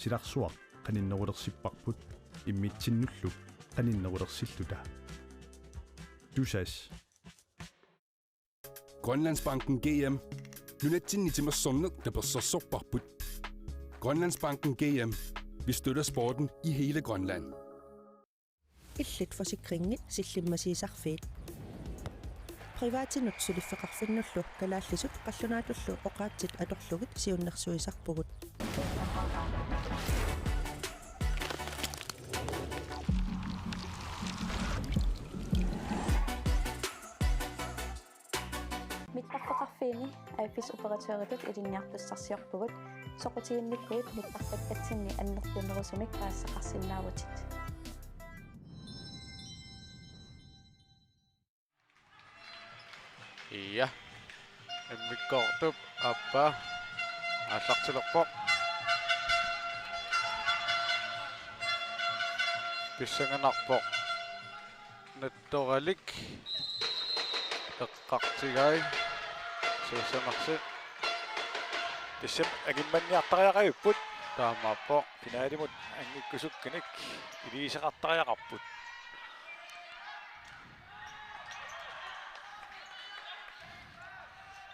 tilarsuaq qaninnerulersipparput immitsinnulluk qaninnerulerssilluta tusas Grønlandsbanken GM. Nunatsin itimassonnuk napersorsorparput. Grønlandsbanken GM. Vi støtter sporten i hele Grønland. Illit forsikringi sillimasiisarfiit. Privaatinut suliffeqarfinnullu kalaallisut qallunaatullu oqaatsit atorlugit siunnersuisarpugut. Mittarfeqarfiini aiffisoperatøritut ilinniartussarsiorpugut soqutiinnikkuit mittarfakatsinni annertunerusumik paassaqarsinnaavutit. Ja. Emmikkortup appa аллартилерпо писсанганарпо натторалик эққартигай суусамарси тиссам агимманниартариақаюппут таамааппо финаалимут ангиккусукканик илисеқартариақарпут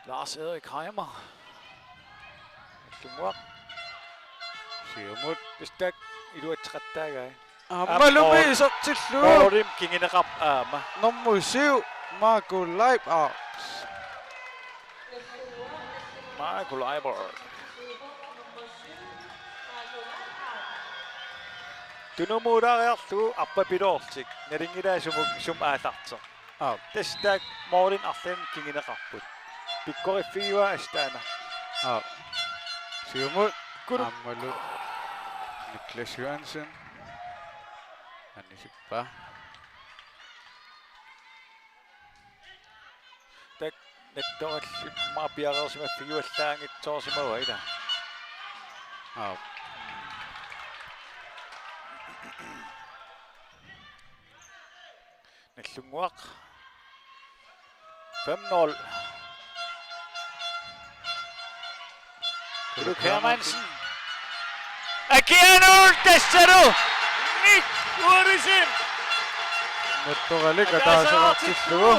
Lars Erik Heimer. Tumwaq. Siumut pistak iluatqattaagai. Ammalumiisertillu. Morim kingineqap aama. Nummuisiu Marco Leiber. Marco Leiber. Tunumuudaariarlu appapiloorsik nalingidaa sum aallarter. Testak Morin arlen kingineqarput. Pikkorifiua astana. Siumut ammalu Niklas Johansen. Annisippa. Tak nettorat maapiareersimaffiuallaangitsoorsimauaila. Nallunguaq 5-0. Luke Hermansen. Akianul Tessero. Nick Urisim. Nettoralik ataaserartillu.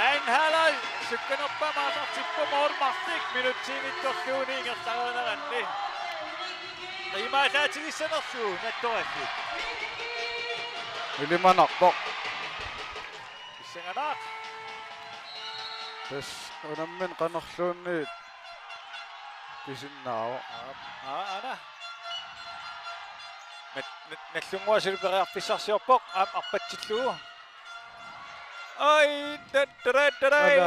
Ein halal sukkanoppa maasartippu moormartik minutsiinittorluuniingertaruuneranni. Qiimaallaatigissanerluu nattorakki. Ilimanarpo. Issanganaaq. Tas unammin qanerluunni pisinnaavo. Ana. Nallungua siluperiarpissarsiorpoq arpatsillu. Ai tatrai.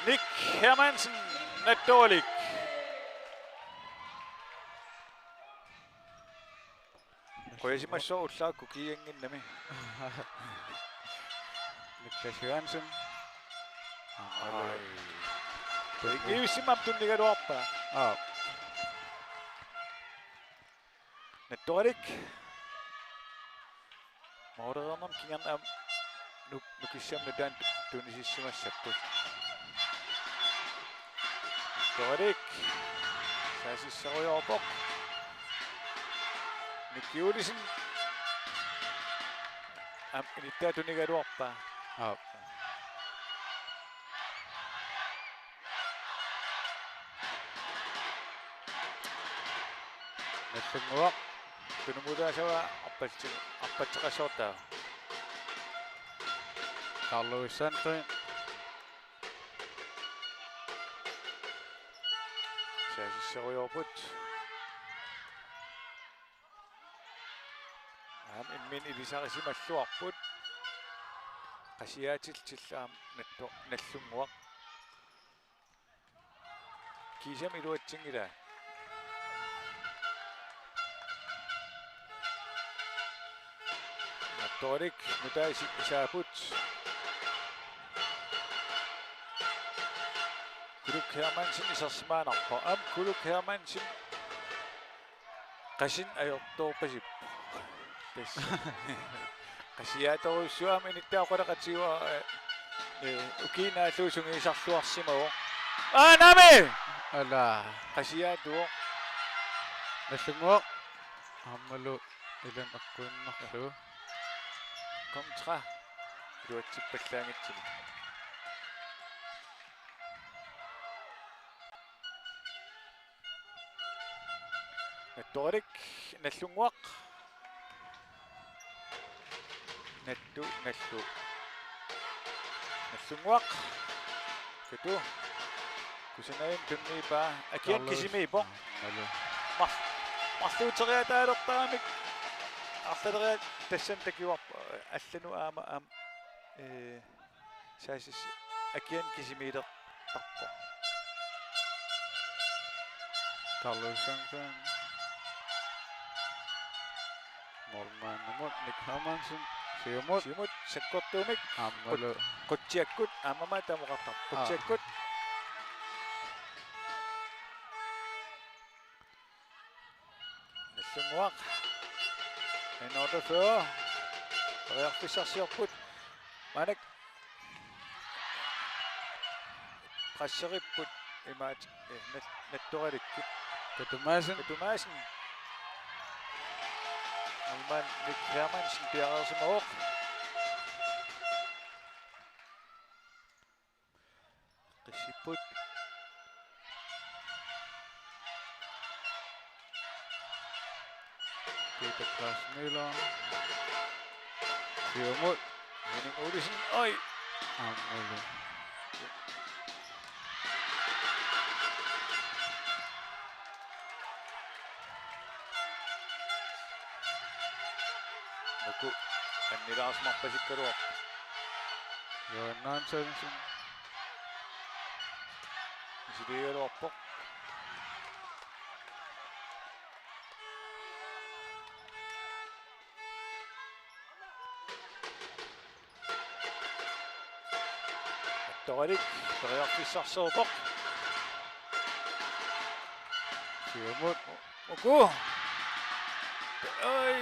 Nick Hermansen nattolik. Qoyasimassoo ullaakku kiianginnami. Niklas Johansen. Kiivissimam tunnigaluarpa. Nattolik. Moorerernam kingarnaam nukissamnutaan tunisissimassapput. Nattolik. Saasissaruyorpoq. Nikkiulisen. Nittaa tunnigaluarpa. Nallunguaq tunumuudaasawa appatseqassoortaa. Carlos Sandgren. Saasissaruyorput. Immin ilisarisimalluarput. Qasiaatiltillaam nallunguaq. Kiisam iluatsingila. Nattolik mutaisi isaaput. Kuluk Hermansen isarsimaanarpa. Kuluk Hermansen qasin ajortoorpasippu. Tes. Qasiaatorussuam inittaaqulaqatiua ukiinaalluusungiisarluarsimagu Nami! Ala. Qasiyaatuo. Nallunguaq. Ammalu ilan akkuinnarlu. Kontra. Iluatsippallaangitsimi. Nattorik nallunguaq. Nattu nallu. Nallunguaq. Katu. Kusanayn tunnipa. Akian kisimiipo. Malu. Marluuteriataалертарамик арлалериат тассан такиуарпа аллану аама саасис акиан кисимилертарпо Carlosson. Målmannumut Nick Hermansen. Siumut. симут саккортуумик Аммалу. quttiakkut аамама тамоqartar quttiakkut nallunguaq in order for rearfissarsiorput manak qasseripput imaat nattoralikkut Katumasen. Katumasen Alman Nick Hermansen piarersimaoq qissiput Peter Klaas Møller. Siumut. Henning Olesen oi Ammalu. nuku annilaasmarpasikkaluaq Johan Nansensen. isiligaluarpoq attoralik periarfissarserpoq Siumut. Oku. Oi.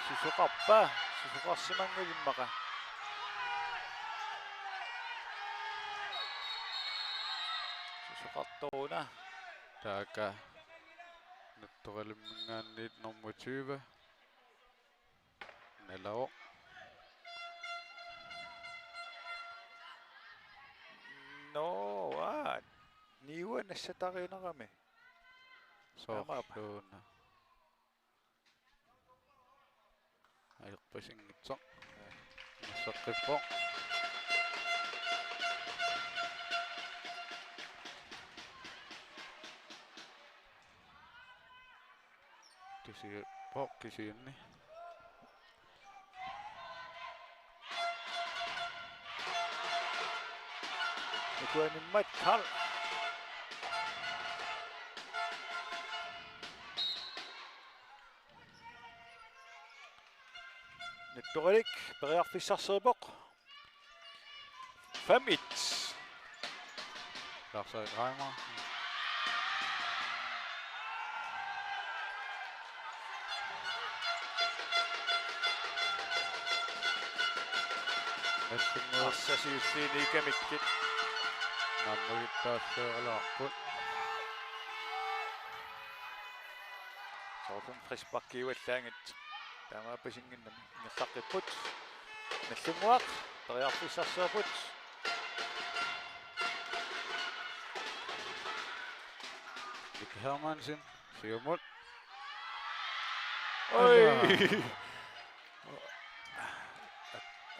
Susuqarpa. Susuqarsimangalimmaqa. Susuqartoruna. Taaka. Nattoqalimmingaanniit nummer 20. Nalao. No, niwa nassatariunarami. Soorluuna. Ajerpasingitsoq. Nassaqqippoq. Tusipoq kisiinni. Ikuanimmat Karl. Nettorik periarfissarserpoq. 5-1. Lars-Erik Reimer. Nallunguaq. Arsasiulliini ikamikkit. Nammugittaasseeralaarput. Soorlun frispakkiuallaangit. Taamaapasinginnami ingerlaqipput. Nallunguaq periarfissarserput. Nick Hermansen. Siumut. Oi.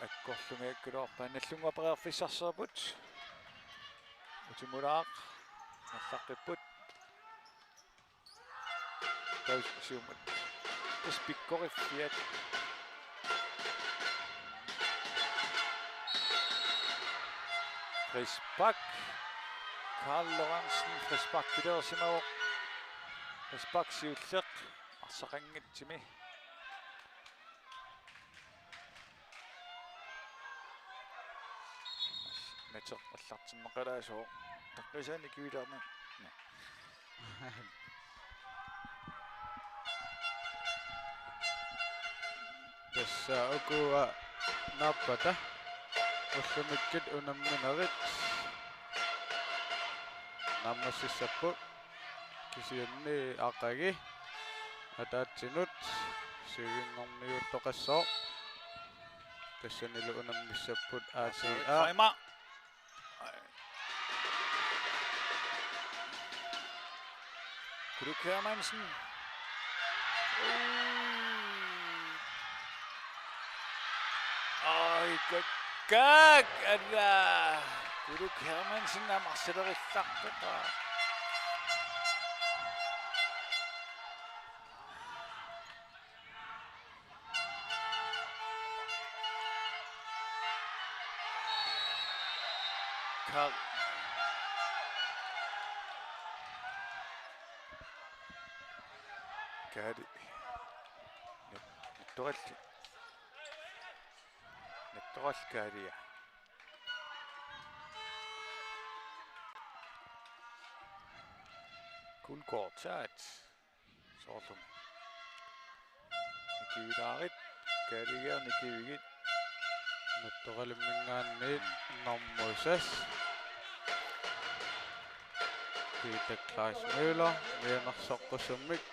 Akkorlungaakkuloorpa nallunguaq periarfissarserput. Utimulaaq nallaqqipput. Taus siumut. Tas pikkoriffiat. Frisbak. Karl Lorentzen frisbak kilersimaoq. Frisbak siulleq. Arsaqanngitsimi. Matcher аллартиммақалаасоо таққисаани кивилаарна. Tässä ukua nappata. Ullumikket unamminerit. наммассиссаппу кисианни ааққаги атаатсинут сивингорниуттоқассоо тассанилу унаммиссаппут аасиа Timer. Kruk Hermansen. Gag! Kruk Hermansen er marsellerillaqtaqa. Karl. Kadi. Nettoral kadia. Guldkort taget. Sortum. Nikivitarit. Kadiger nikivigit. натторалиммингаанниит нормуисас Peter Klaas Møller мианерсоққусуммик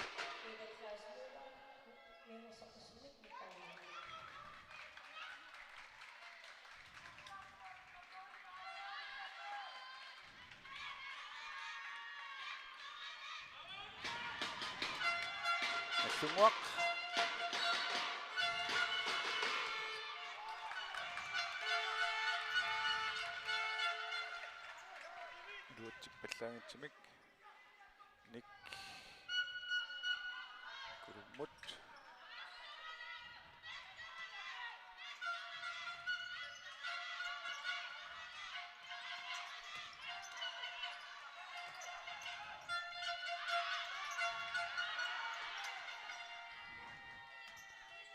Nallunguaq. Luuttippallangitsimik. Nik. Kurummut.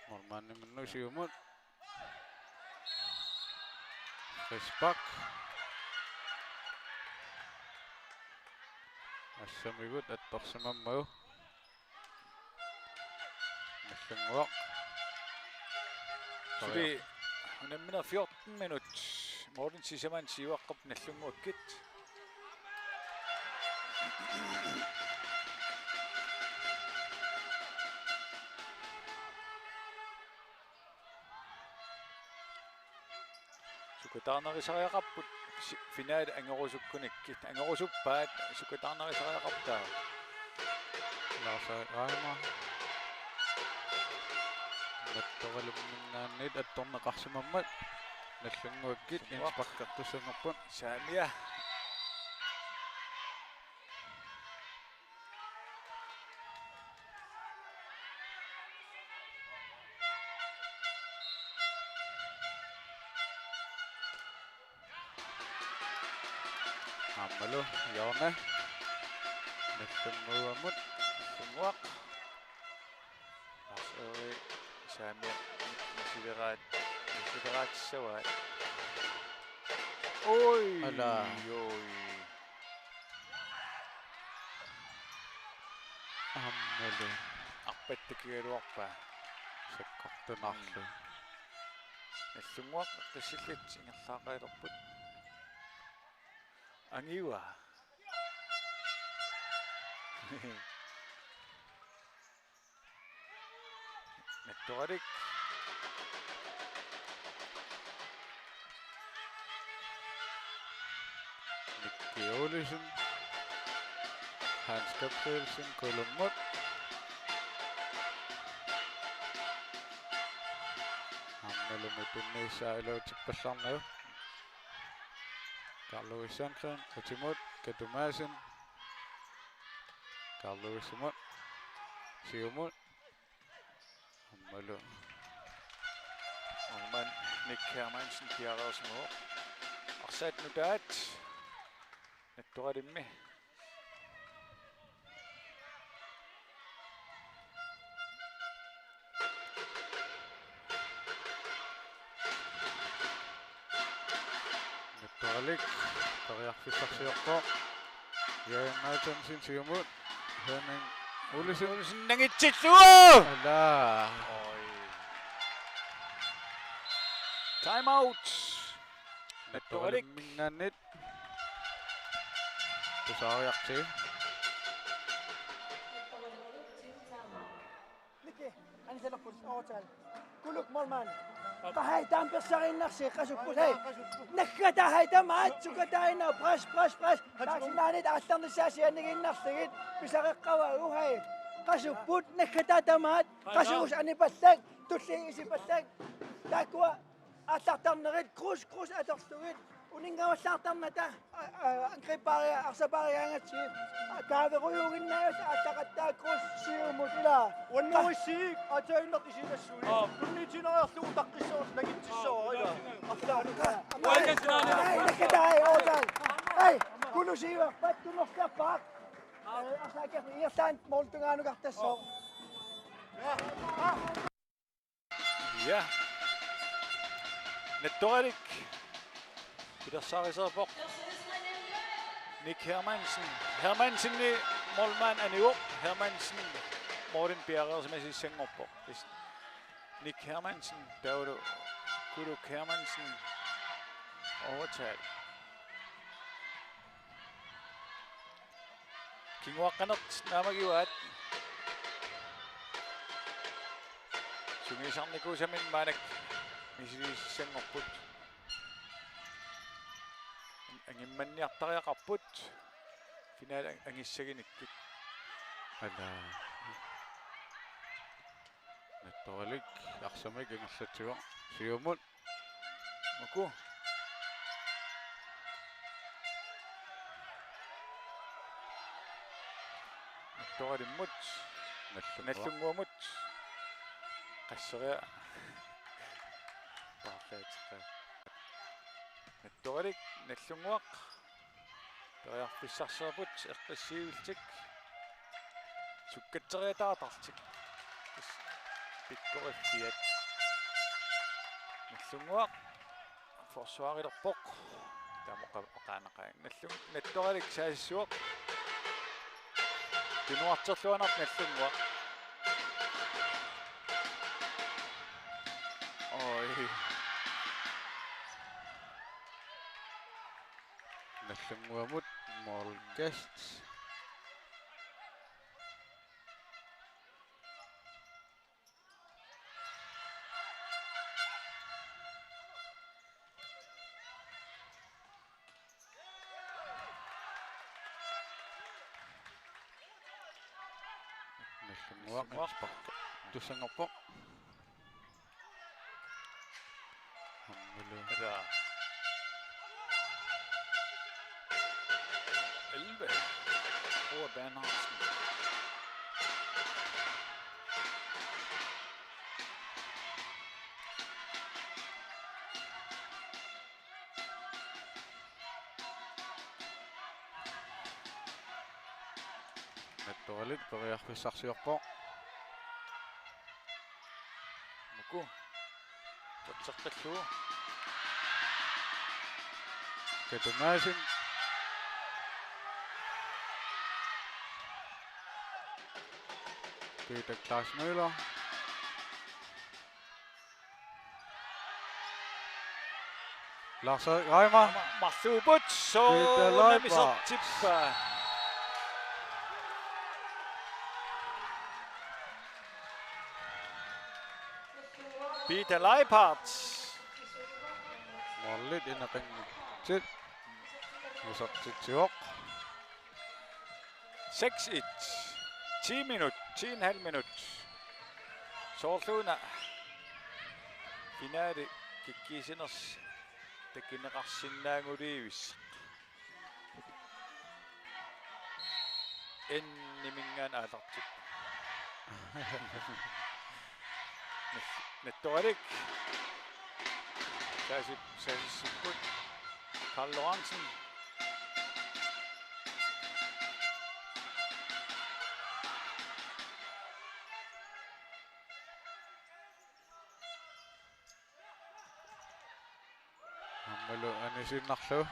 Normanni minnusiumut Frisbak ассамигут атторсимаммагу наллангуақ Fordi hun er mindre 14 minut. Morten Tissermann sivaqqap nallunguakkit. Sukataarnerisariaqapput finaali angerusukkunakkit. Angerusuppaat sukataarnerisariaqaptaa. Lars Reimer натторалуммингаанниит атторнеқарсимаммат наллангуаккит инспаккартуссангорпут Saamia. аммалу яорна наллангуамут Sunguaq. Arseri Saamia Nisilerat Oi. Ala. Oi. аммалу Arpattakieluarpa. саккартунарлу Nallunguaq qissillit ingerlaaqailerput. Angiwa. Nettorik. Nicky Olesen Hans Gabrielsen Kolummut аммалу митунниисаалуутиппалларнагу Carlo Sanchen Utimut Katumasen Carlo Simut Siumut ammalu Norman Nick Hermansen Pierre Arsat nudaat. Nettoralimmi. Nettoralik Tariarfissarsiorpo Jørgen Martinsen Siumut Henning Olesen Nangitsitsua! Ala Time out. Nettorik. Nettoralik mingaannit Tusariarti. Miki, ani selapus overtal. Kuluk målmand. Bahai damper sarinnersi qasuppus hei. Nakkata haitamaat sukataina pres. Taaksinanit allarnissaasianniginnersigit pisareqqava uhai. Qasupput nakkata tamaat qasuus anipallag tulli isipallag. Taakua attartarnerit krus atorstugit. Uningavallartarnata angriparia arsapariangatsi. Kaaveruyuginnaas attaqattaa krus siumutila. 원노시 아저인덕이시겠수니 분리진화였어 우닥기셔서 나기치셔 Ai nakkata ai overtal. Ai kulusiwa pattunokkapak. Asake irsaan moltunganukartasso. Ja. Nettorik. Peter Sariserpok. Nick Hermansen i målmand er nu. Hermansen. Morten Bjerre som er i seng op på. Nick Hermansen. Der var du. Kuduk Hermansen. Overtal. Kingwakanat namagiwat. Sungisan ni Kusamin Manek. Misi seng op på. Ang imaniyaktarya kaput. Final ang isaginikit. Ala. Nettorik aqsamik ingerlatua. Siumut. Maku. Nettorimut. Nellunguamut. Qassarea. Parfait. Nettorik nellunguaq. Teriarpissarserput eqqassiiviltik. Sukkateriataatartik. Pikkoriffiat. Nellunguaq. Forsvaarilerpoq. Tamoqaanaqaang. Nettorik saassuaq. Tinuarterluanart nellunguaq. Oi. Nellunguamut mall guests. Nellunguaq spark. Tusangapok. Hammulu. Ja. 11. Over Bernhardsen. Nettorik teriarpissarsiorpo. Maku. Tatserqallu. Ketungasin. Peter Klaas Møller. Lars Reimer. Marthubut. Så Peter Leiber. namisat tippa. Peter Leipart. Mollit inaqingitsit. Musaqsitsiuq. 6-1. 10 minut. 10,5 minut. Soorluuna. Finaali kikkiisiners takineqarsinnaanguliivis. Ennimingaan aalartip. Nettorik. Saasissipput. Karl Lorentzen. Hammulu anisinnarlu.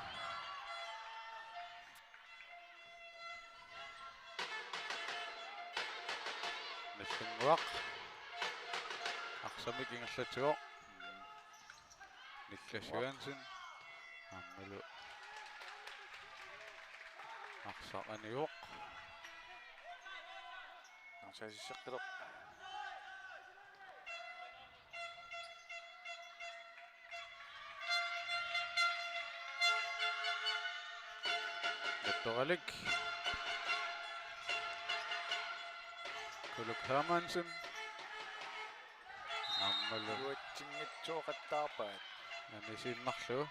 Nellunguaq. Aqsamik ingerlatuoq. Niklas Johansen. Hammulu. Aqsaqaniuq. Narsasisseqqileq. Nettoralik. Kuluk Hermansen. Ammalu Luatsinngitsuoqattaarpaat. anisiinnarlu.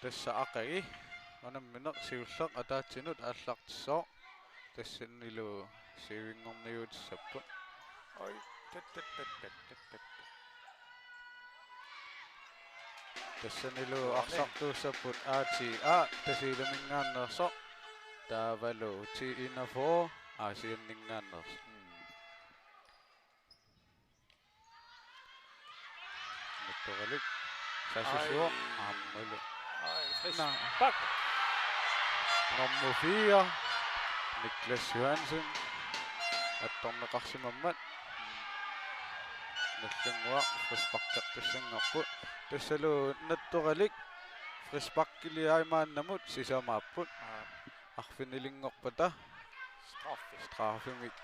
Tässä aqagi onammineq siulleq ataatsinut aallartissoo tassannilu siuingorniuutissappu. Oi, tat. Tassannilu aqsartuussapput aati tasiilamingaannerso taavalu tiinafoo aasianningaannerso. Nettoralik sasisuo ammalu. Oi, frisk. Nå. Bak. Nummer 4, Niklas Johansen. Attorneqarsimammat. Nallungua frispaqqertussanngorput. Tassalu nattoralik frispaqqiliaimaannamut sisamaapput. Arfinilingorpata. Straffimik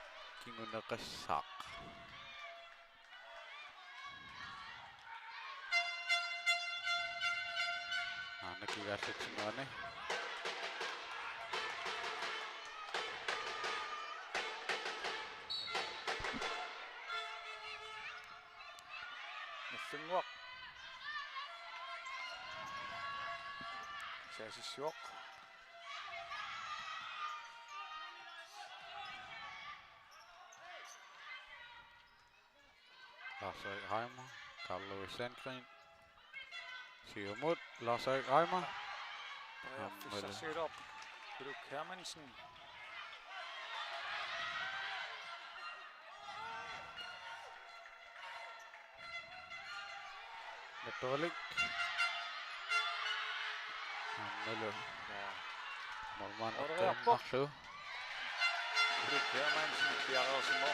kinguneqassaaq. Nakigaallutsinnerani. Nallunguaq. Saasissuoq. Lars-Erik Heimer, Carl Louis Sandgren. Siumut, Lars-Erik Heimer. Fissarsiuloq. Kuluk Hermansen. Nettoralik. Ammalu. Molman atteennarlu. Kuluk Hermansen piarersimo.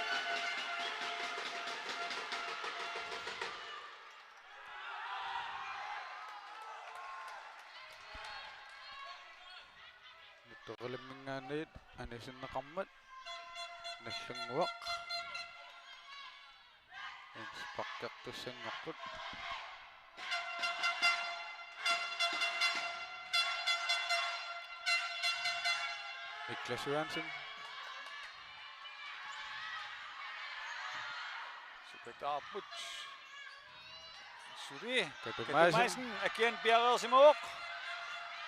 Nettoralimmingaanniit anisinneqarmat. Nallunguaq. Inspaqqertussanngorput. Niklas Johansen. Sukataarput. Suri. Katumaisen. Katumaisen agian piarersimoq.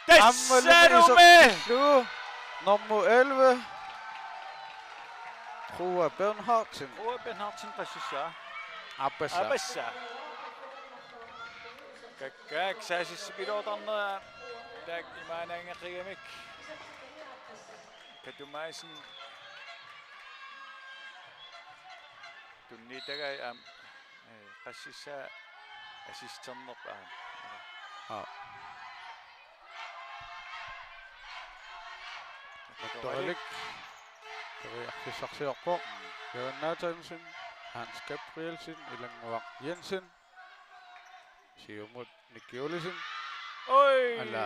Ammalu Tassanume! Nummer 11. Roa Bernhardsen. Roa Bernhardsen qassissa. Abassa. Abassa. Kakkaak saasissipiluutarnera taak imaanaangeqqigamik. Katumaisen tunniitagai qassissa assisternerpaan. Nettoralik. Toriarfissarsiorpo. Jørgen Nathansen. Hans Gabrielsen. Ilanguaq Jensen. Siumut Nikki Olesen. Oi! Ala.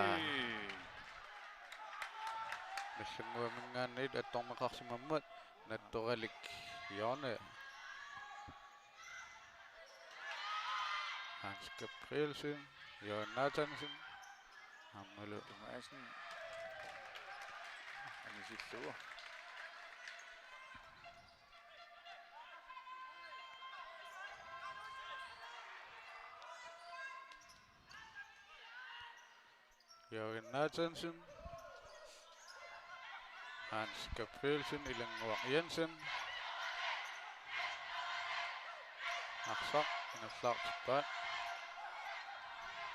Nallunguamingaanniit attorneqarsimammat. Nettoralik Jørne. Hans Gabrielsen. Jørgen Nathansen. Ammalu. Katumaisen. Anisillua. Jørgen Nathansen. Hans Gabrielsen, Ilanguaq Jensen. Aqsaq inallartippaat.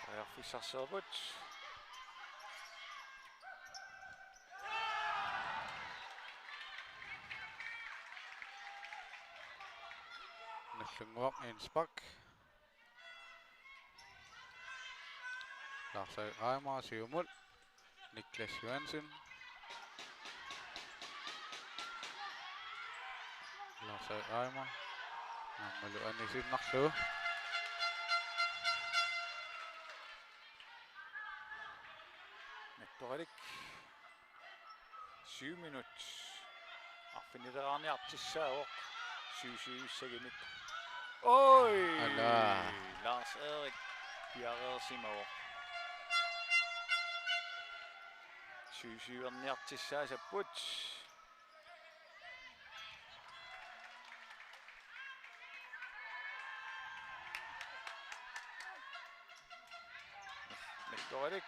Toriarfissarserput. Nallunguaq inspak. Lars-Erik Heimer, Siumut. Niklas Johansen. Lars-Erik Heimer. Ammalu anisinnerlu. Nettorik. 7 minut. Affiniteraarniartissaavor. 7 sekundit. Oi! Ala. Lars Erik Bjerreersimavor. 7 sapput. Nettorik.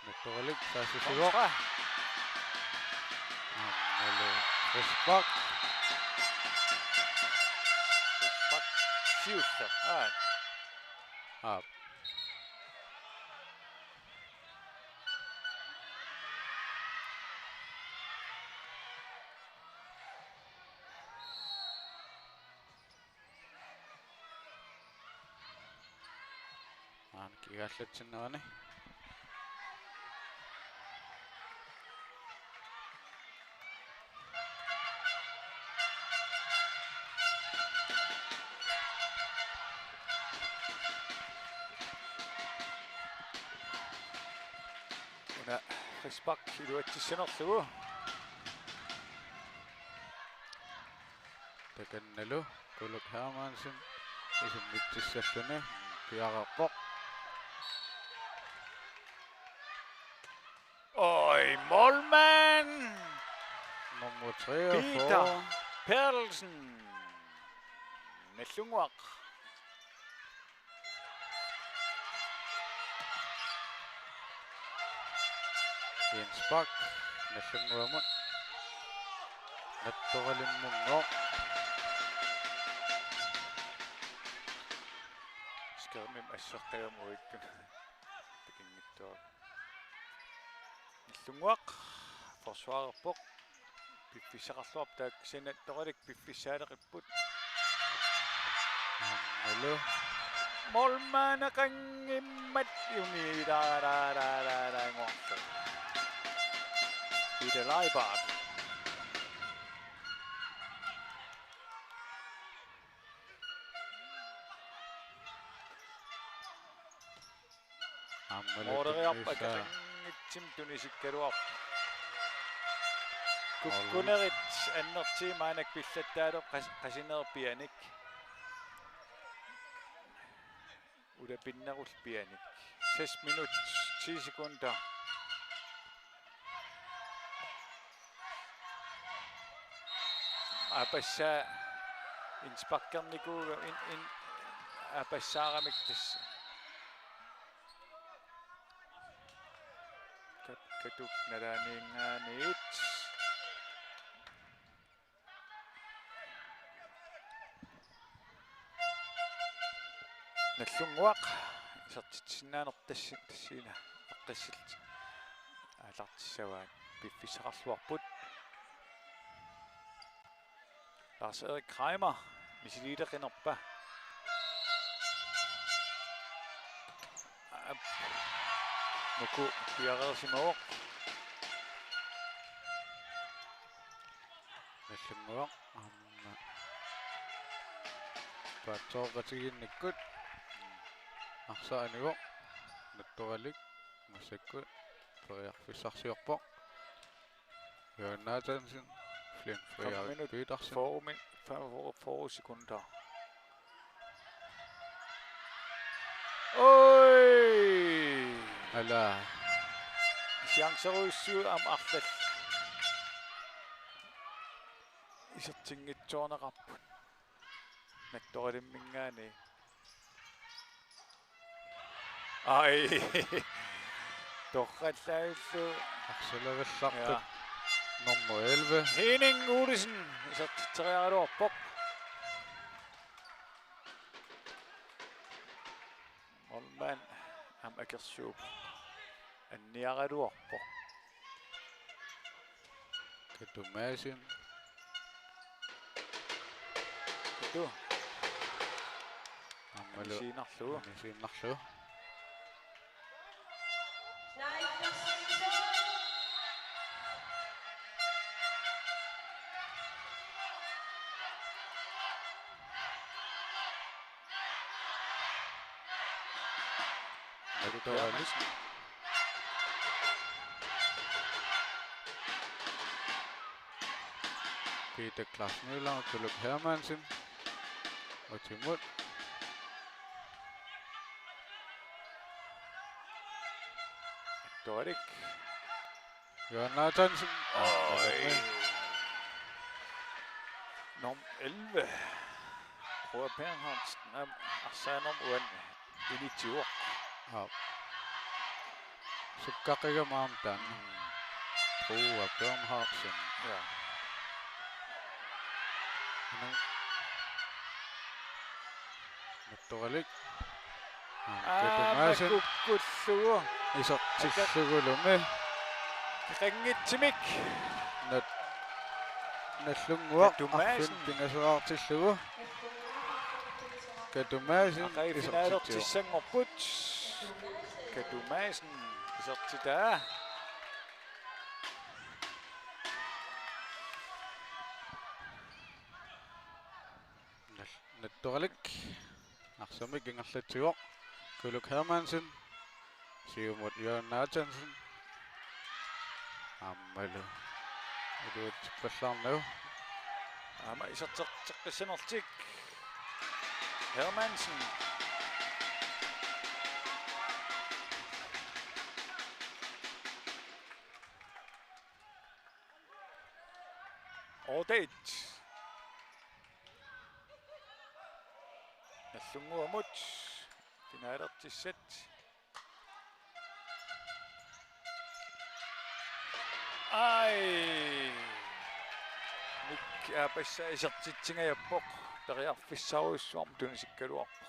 Nettorik saasisuaq. Kontra. Ammalu Rispak. Rispak siussa. Aap. Kigallatsinnerani. Una Rispak iluatsissinerlugu. Takannalu Kuluk Hermansen isummitsissalluni piaqarpoq. Oi, målmand! Nummer 43. Peter Perlsen. Nellunguaq. Jens Bak. Nallunguamut. Nattoralimmungo. Skærmim assartagamuikkun. Takinnittua. Nellunguaq. Forsvarerpoq. Piffissaqarluap taak sinattorik piffissaaleqipput. Ammalu. Målmand qangimmat yuniiraaraaraaraangorlu. Peter Leibart. Ammalu. Mooderiarpakaqangitsim tunisikkaluar. Kukkunerit annertiimaanak pillattaalo qasinerpianik. Ulapinnerulpianik. 6 minut 10 sekunder. Apassa inspakkerniku in apassaaramiktas. Katuk nalaaniingaaniit. Nallunguaq isartitsinaanertassiina eqqissit aalartissavaat piffissaqarluarput. Lars Erik Kreimer misiliileqinerpa. Nuku Bjerreersimavor. Nallunguaq. Amma. Paatsoorqatiginnikkut. Arsaanigo. Nattoralik. Massakkut. Periarfissarsiorpoq. Jonathansen. Flynn Frederik Petersen. 4 sekunder. Oi! Ala. Chanceruissu am arlal. Isertingitsuorneqarput. Nattorilimmingaani. Ai. Torrallaullu. Accelerersartut. Nummer 11. Henning Olesen isertiterialuarpoq. Målmand am akersuup. Anniaraluarpoq. Katumasin. Kitu. Ammalu. Siinarlugu. Siinarlu. Hermansen. Peter Klasmøller og Kuluk Hermansen. Og til mål. Dorik. Jørgen Larsensen. Nummer 11. Roar Bernhardsen. Arsanum uan initior. Ja. Sukkaqiga maamtaan. Roar Bernhardsen. Ja. Nattoralik. Kukkullugu. Isortissugulume. Ringitsimik. Nallunguaq Katumaisen. arfintingasuartillugu. Katumaisen Finaalortissangorput. Katumaisen isortitaa. Nattoralik. Arsamik ingerlatsiuaq. Kuluk Hermansen. Siumut Jørgen Larsensen. Ammalu. Pallarnu. Ama isorteqqissinertik. Hermansen. Ordet. Nallunguamut. Finaalertissat. Ai. Nik apassa isertitsingaappoq periarfissauissuarm tunisikkaluarpoq.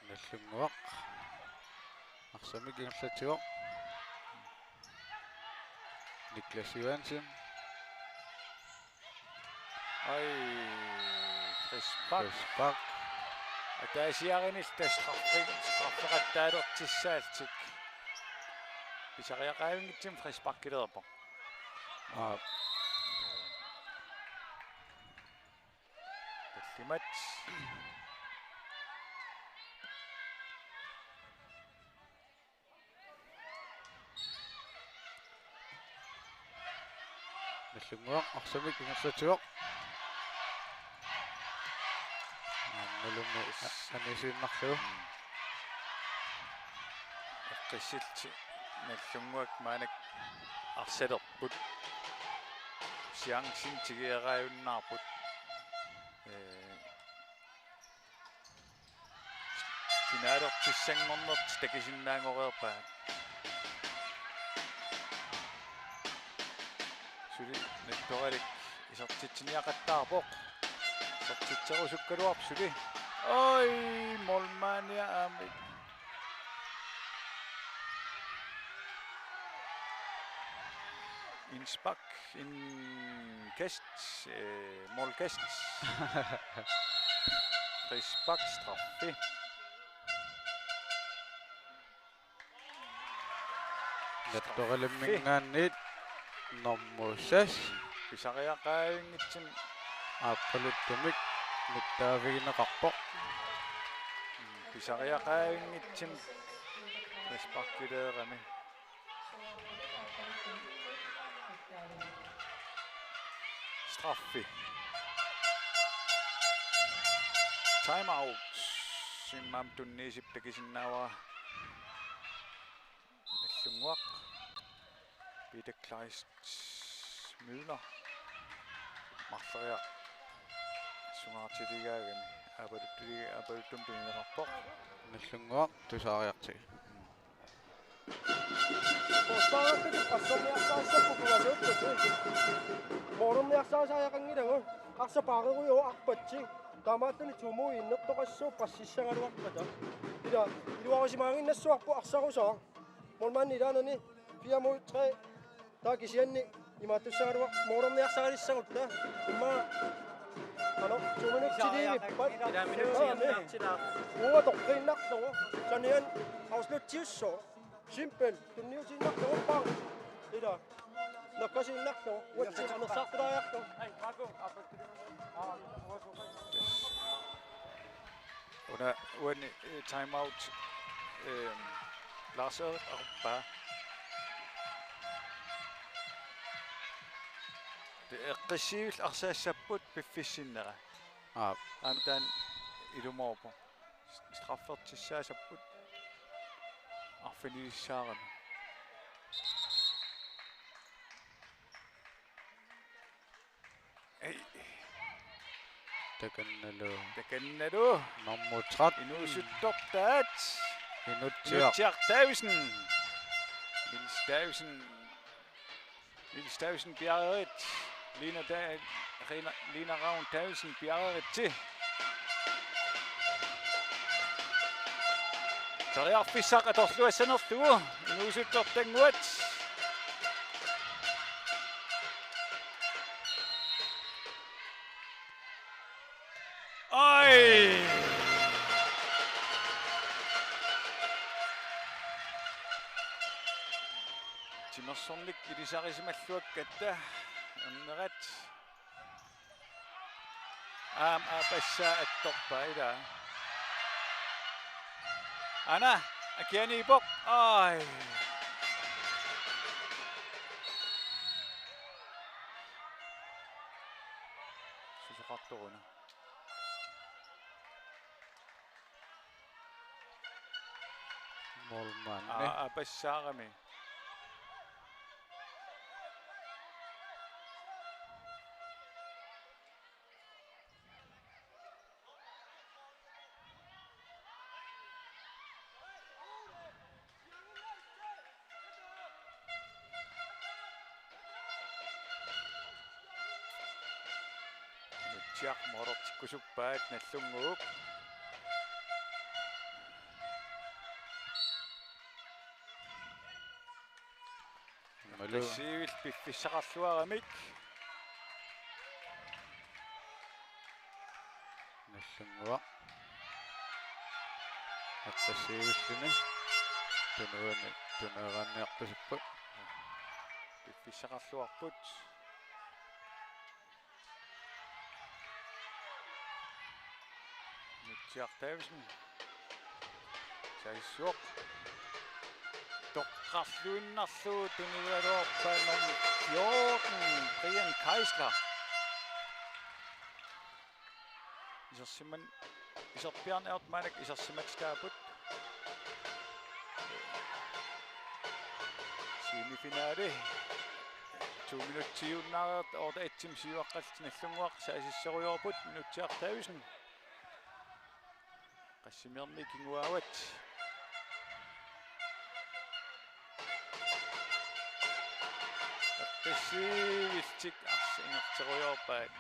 Nallunguaq. Arsamik ingerlatsiuaq. Niklas Johansen. Ai. Frisbak. Frisbak. Ataasiarinil strafferattaalertissaaltik. Pisariaqaavingitsim frisbakkilerpo. Ja. Tallimat. Nallunguaq. Arsamik ingerlatsiuaq. Ammalummu anisiinnarlugu. Eqqissilti nallunguak maanak arsalerput. Siangsin tigiaqaajunnaarput. Finaalertissangornert takisinnaangoreerpaat. Suli nattoralik isertitsiniaqattaarpoq. Isertitserusukkaluarp suli. Oi, Molmania amit. Innsbak, kast, målkast. Frisbak, straffe. Nattoralimmingaannit nummer 6. Pisariaqaavingitsim Appaluttumik mittaavigineqarpoq. Pisariaqaavingitsim Frisbakkileerami. Straffe. Time out. Simmam tunniisip takisinnaavara. Nallunguaq. Peter Kleist Müller. Marleria. Sungaartiligaagami. Apaluttum tunineqarpoq. Nallunguaq tusaariarti. Postaaqqi passorniarsaassapukugaluuttut. Morumniarsaasaayaaqangilagu arsapaaqeruyo arpatsi. Taamaattani tumu innertoqassuu passissangaluarpata. Ila iluarisimaanginnassuarpu arsarusaa. Molmanni ilaanani 4-3 taakisianni imaattussangaluaq morumniarsaalissanutta. Imma tuminutiliivippat. Uua toqqinnartoru. Sanian ausluttiussoo. Simpel, tunniusinnartoru pang. Ila nakkasinnartoru. Watsikannessartulaajartoru. Under uden timeout. Lars Erik Arpa. Det er qisiivil arsaassapput piffissinnera. Antan ilumorpo. Straffertissaassapput. Arfinissaaren. Takannalu. Nummer 13. Inusuttortaat. Inutiaq. Tavsen. Niels Tavsen bjerget. Lina Ravn Tavsen bjerget til. Tariarfisaq atorluassanerlugu. Inusuttortanguat. Oi! Timersornik ilisarisimаллуаккатта аннерат апасса атторпаила Anna akianipok ai susuqartoruna Molman. Apassaarami Jack morortikkusuppaat nallunguup Malasiivil piffissaqarluaramik nallungua attasiivilluni tuneeranniartusipput piffissaqarluarput Jack Tavsen. Saisuq. Toqqarluinnarlu tunigaluorpaanam 14 Brian Keisler. Isarsimman isarpiarniartmaanak isarsimatstaaput. Semifinale. 2 minuuttiunnaariart orta etsim siuaqqaltinallunguaq saasisseruyorput minuttiar Tavsen. Qassimirni kinguaawat Qassiivittik arsingerteruyorpaat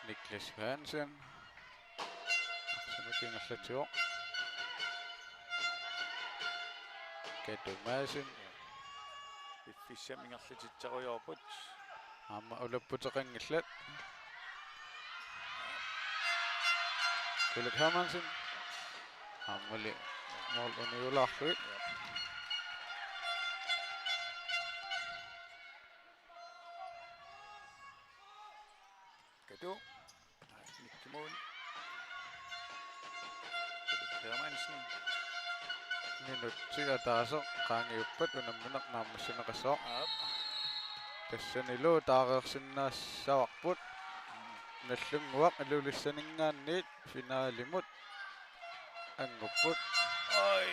Niklas Hansen. Arsimakingerlatior. Kadu Maasin. Iffissimingerlatitteruyorput Amma ulapputeqanngillat. Philip Hermansen. Ammali mål uniularluit. Kadu. Nikkimuun. Philip Hermansen. Minuuttia taasa qaangiuppat unammineq naammassinaqassoq. Tassanilu taareersinnaassaawarput. Nallunguaq alulissaningaanniit finaalimut angupput Oi!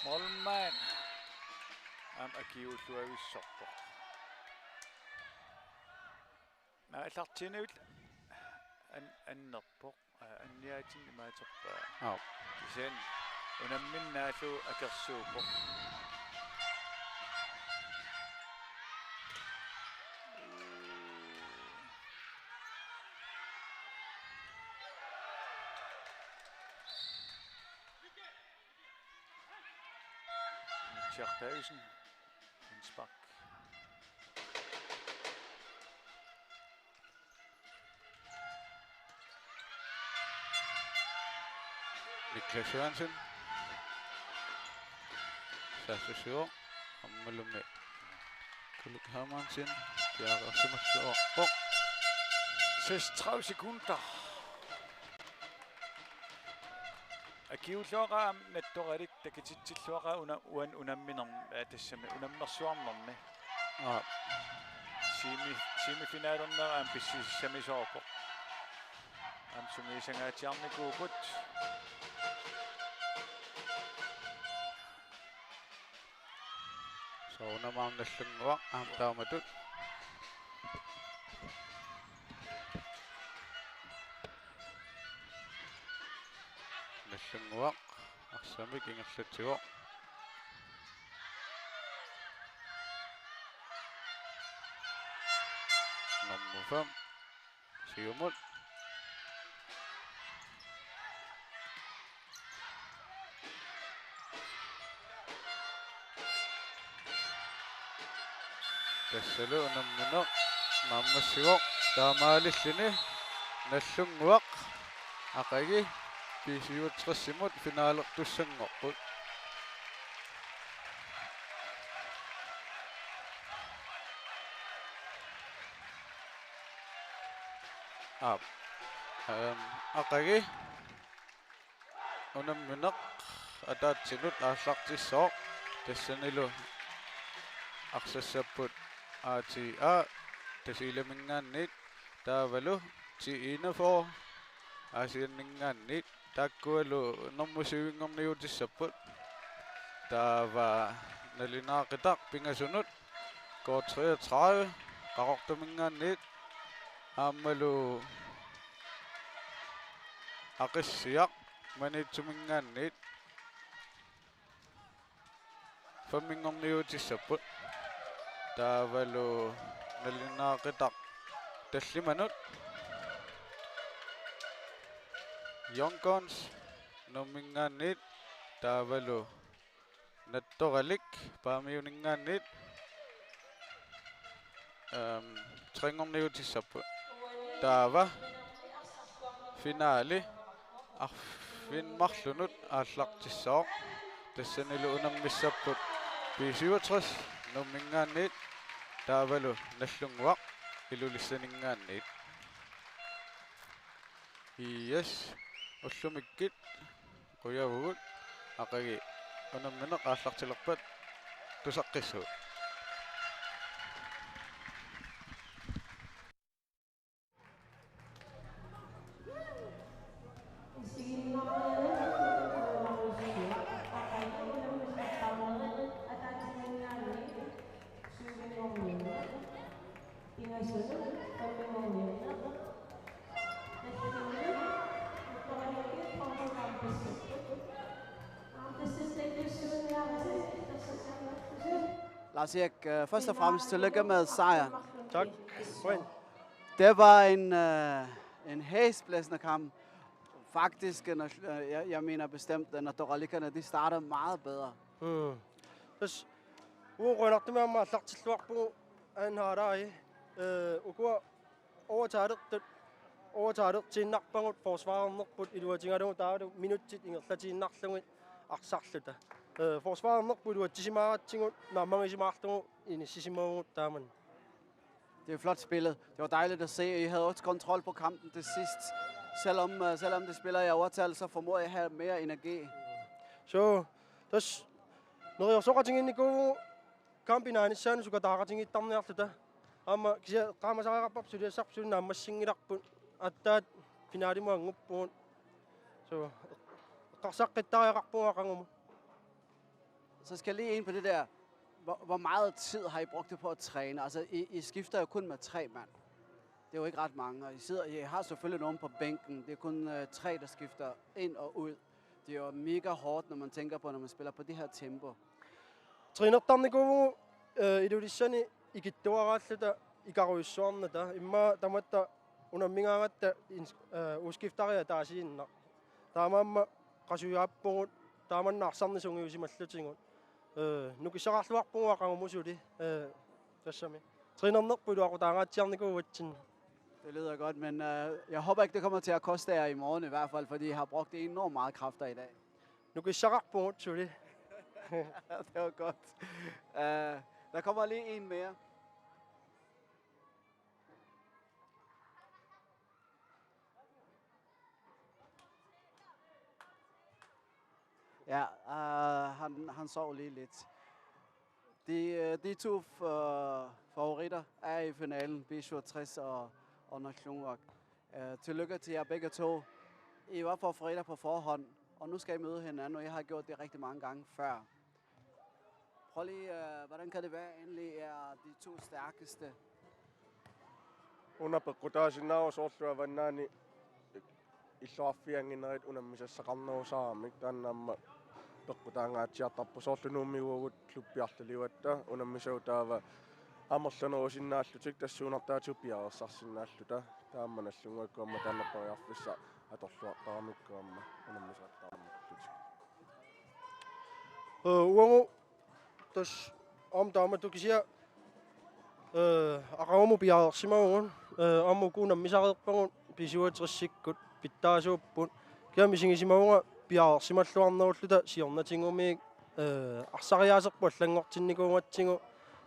Molman. Akiulluavissorpoq. Naallartinuut annerpoq anniaatin imaaterpaa. Kisan unamminnaallu akersuupoq. Jack Tavsen. En spark. Niklas Hansen. Sasusio. Ammalumi. Philip Hermansen. Taareersimassuorpoq. 30 sekunder. Akiulluaqa nattoqalik takititsilluaqa unamminerm tassami unammersuarnermi. Semifinaalernera am pississamisoorpoq. Am sumiisangaatiarnikuuput. So unamaarnallunguaq aam taamatut. Nallunguaq arsamik ingerlatigoq. Nummer 5. Siumut. Tassalu unammineq mammassigoq taamaalillini nallunguaq aqagi pisiutsqassimut finaalertussanngorput. Aqagi unammineq ataatsinut aallartissooq tassanilu aqsassapput ATA tasilamingaannit taavalu tiinafor asianningaannit taakkualu normusiuingorniutissaput taava nalinaaqitaq pingasunut kort 33 qaqortamingaannit aammalu aqissiaq manitsumingaannit fammingorniutissaput taavalu nalinaaqitaq tallimanut Yonkons nommingaannit taavalu nattoqalik paamiuningaannit tringorniutissaput taava finaali arfinmarlunut aallartissooq tassanilu unammissapput P67 nommingaannit taavalu nallunguaq ilulissaningaannit Yes ullumikkit quyavugut aqagi unammineq aallartilerpat tusaqqissuut Lars Erik, først og fremmest tillykke med sejren. Tak. Det var en hæsblæsende kamp. Faktisk, jeg mener bestemt, at Nattoqalikerne de startede meget bedre. Dus hoe rønner det med mig lagt til slår på en har der og går overtaget til nakbanget forsvaret nok på et uge ting der er minut til ingen til nakbanget aksaklet forsvaret nok på et uge til meget ting når mange i magten i sidste måned der man. Det er flot spillet. Det var dejligt at se, at I havde også kontrol på kampen til sidst. Selvom det spiller i overtal, så formår jeg at have mere energi. Så når jeg så godt ting ind i god kamp i nærmest så kan der godt ting i dammen efter det. Amma kisa kama sa kapap sudah sak sudah nama singirak pun ada finali mo ngupun. Så kasak kita rak pun akang. Så skal jeg lige ind på det der. Hvor meget tid har I brugt det på at træne? Altså, I skifter jo kun med 3 mand. Det er jo ikke ret mange, og I har selvfølgelig nogen på bænken. Det er kun 3, der skifter ind og ud. Det er jo mega hårdt, når man tænker på, når man spiller på det her tempo. Træner damne go i det sådan I kan dåre ret I kan jo sådan der. Imma der må der under minga ret udskifter der sin. Der må kasu op på der må nok sammen så jo sig ting. Nu kan så ret nok på akang mo det. Det samme. Træner nok på du der ret jamne go witchen. Det lyder godt, men jeg håber ikke, det kommer til at koste jer i morgen i hvert fald, fordi I har brugt enormt meget kræfter i dag. Nu kan så ret på det. Det var godt. Der kommer lige en mere. Ja, han sov lige lidt. De to favoritter er i finalen, B67 og Naklungvak. Tillykke til jer begge to. I var favoritter på forhånd, og nu skal I møde hinanden, og jeg har gjort det rigtig mange gange før. Prøv lige, hvordan kan det være, endelig er de to stærkeste? Una pequtaasinnaaru soorluavannaani иллуарфиангинерит унаммисассақарнерусарамик тааннаамма pequtaangaatiartarpu soorlunuummiugut luppiarluliuatta unammisau taava амерланерусиннааллутик тассуунартаату пиаерсарсиннааллута таамманаллунгаккуамма тааннаппариарфисса аторлуартарамиккуамма унаммисааттараммаллутик uangu tas taama tukisia aqamu piaersimaungun ammukuunam misareerpangun pisuatrissikkut pittaasuupput kiamisiнгисимаунга piaersimalluarnerulluta siornatingumiik арсариаасерпу аллангортинникуунгатсигу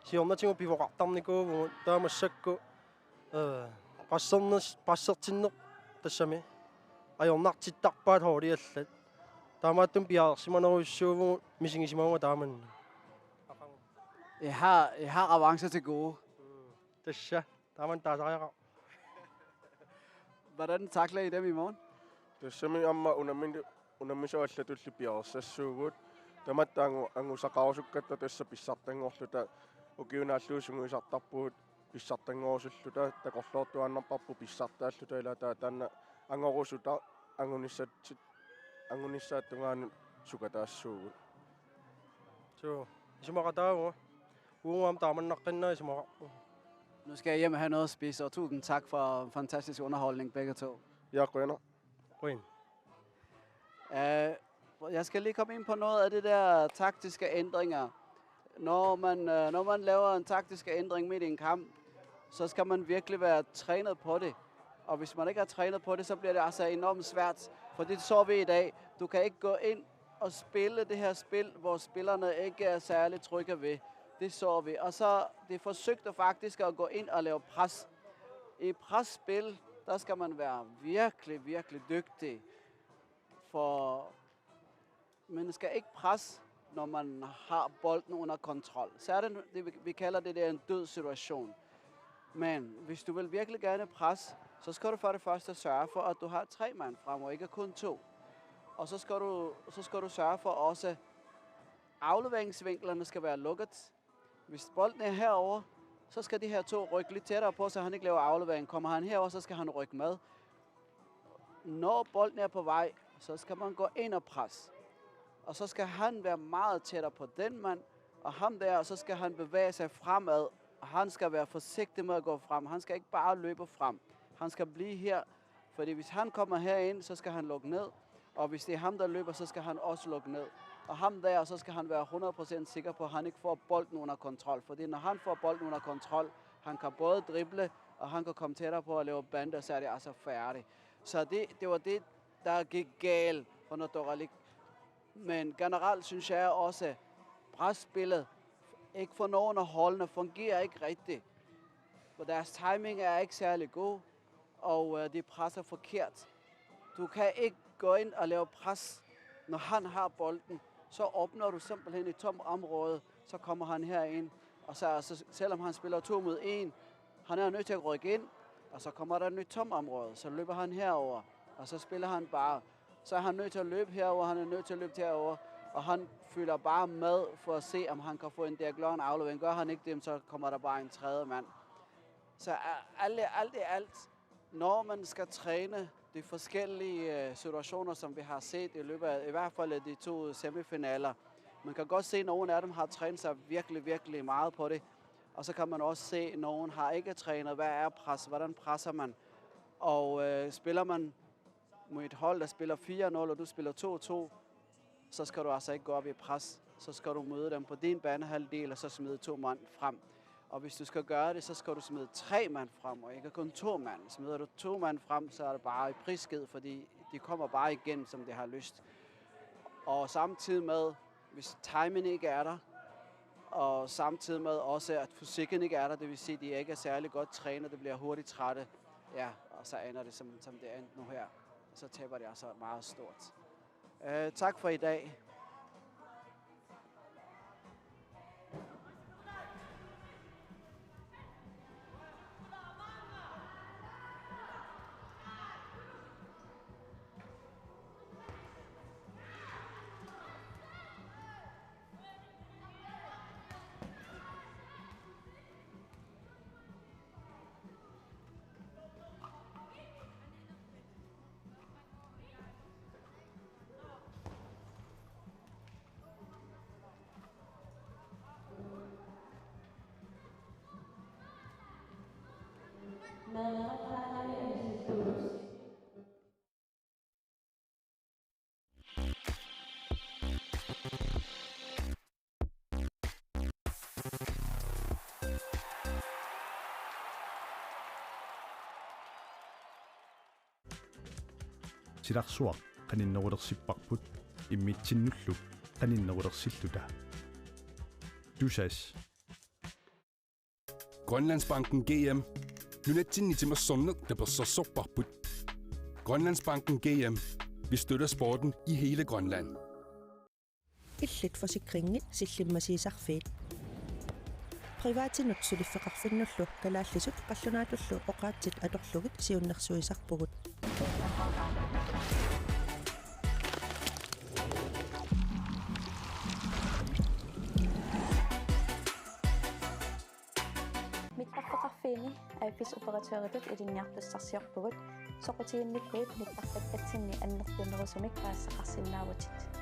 siornatiнгу пивоқартарникуувгут таамассакку пассертиннер тассами ajornartittарпаат хоолиаллат таамааттум piaersimaneruissuuvгут мисингисимаунга тааманна I har revanche til gode. тасса тааман таасариаqa Hvordan takler I dem i morgen? тассами амма унаммисуаллатулли пиаерсассуугут таматтаангу ангусақарусуккатта тасса писсартангорлута укиунааллуусунгуисартарпуут писсартангорусуллута такорлоортуаннарпарпу писсартааллута илатаа таанна ангорусута ангунissaattунгаanu сукатаассуугут så исумақатаагуа уунгаам тааманнаққиннаа исумаqa Nu skal jeg hjem og have noget at spise, og tusind tak for en fantastisk underholdning begge to. яақуяна Queen. Jeg skal lige komme ind på noget af det der taktiske ændringer. Når man laver en taktisk ændring midt i en kamp, så skal man virkelig være trænet på det. Og hvis man ikke er trænet på det, så bliver det altså enormt svært. For det så vi i dag. Du kan ikke gå ind og spille det her spil, hvor spillerne ikke er særlig trygge ved. Det så vi. Og så det forsøgte faktisk at gå ind og lave pres. I presspil, der skal man være virkelig, virkelig dygtig. For man skal ikke presse, når man har bolden under kontrol. Så er det, vi kalder det der en død situation. Men hvis du vil virkelig gerne presse, så skal du for det første sørge for, at du har 3 mand frem, og ikke kun 2. Og så skal du sørge for også, afleveringsvinklerne skal være lukket. Hvis bolden er herover, så skal de her 2 rykke lidt tættere på, så han ikke laver aflevering. Kommer han herover, så skal han rykke med. Når bolden er på vej, så skal man gå ind og presse. Og så skal han være meget tættere på den mand, og ham der, så skal han bevæge sig fremad. Og han skal være forsigtig med at gå frem. Han skal ikke bare løbe frem. Han skal blive her, fordi hvis han kommer herind, så skal han lukke ned. Og hvis det er ham, der løber, så skal han også lukke ned. Og ham der, så skal han være 100% sikker på, at han ikke får bolden under kontrol. Fordi når han får bolden under kontrol, han kan både drible, og han kan komme tættere på at lave bander, så er det altså færdigt. Så det var det, der gik galt for Nordoralik. Men generelt synes jeg også, at presspillet ikke for nogen af holdene fungerer ikke rigtigt. For deres timing er ikke særlig god, og de presser forkert. Du kan ikke gå ind og lave pres, når han har bolden. Så opnår du simpelthen et tomt område, så kommer han herind. Og så selvom han spiller 2 mod 1, han er nødt til at rykke ind, og så kommer der et nyt tomt område. Så løber han herover, og så spiller han bare. Så er han nødt til at løbe herover, han er nødt til at løbe herover, og han fylder bare med for at se, om han kan få en diagonal aflevering. Gør han ikke det, så kommer der bare en 3. mand. Så alt i alt, når man skal træne de forskellige situationer, som vi har set i løbet af i hvert fald de 2 semifinaler. Man kan godt se, at nogle af dem har trænet sig virkelig, virkelig meget på det. Og så kan man også se, at nogen har ikke trænet. Hvad er pres? Hvordan presser man? Og spiller man mod et hold, der spiller 4-0, og du spiller 2-2, så skal du altså ikke gå op i pres. Så skal du møde dem på din banehalvdel, og så smide 2 mand frem. Og hvis du skal gøre det, så skal du smide 3 mand frem, og ikke kun 2 mand. Smider du 2 mand frem, så er det bare i prissked, fordi de kommer bare igen, som de har lyst. Og samtidig med, hvis timing ikke er der, og samtidig med også, at fysikken ikke er der, det vil sige, at de ikke er særlig godt trænet, det bliver hurtigt trætte. Ja, og så ender det, som det endte nu her. Så taber det altså meget stort. Tak for i dag. Silaqsuaq qaninnerulersippaqput immitsinnullu qaninnerulersilluta. Dusas. Grønlandsbanken GM. Nunatsin nitimassonnuk napersorsorparput. Grønlandsbanken GM. Vi støtter sporten i hele Grønland. Illit forsikringit sillimasiisarfiit. Privaatinut suliffeqarfinnullu kalaallisut qallunaatullu oqaatsit atorlugit siunnersuisarpugut. Mittarfeqarfiini aippisoperateuritut ilinniartussarsiorpugut soqutiinnikkuit mittarpaktatsinni annertunerusumik paassaqarsinnaavutit.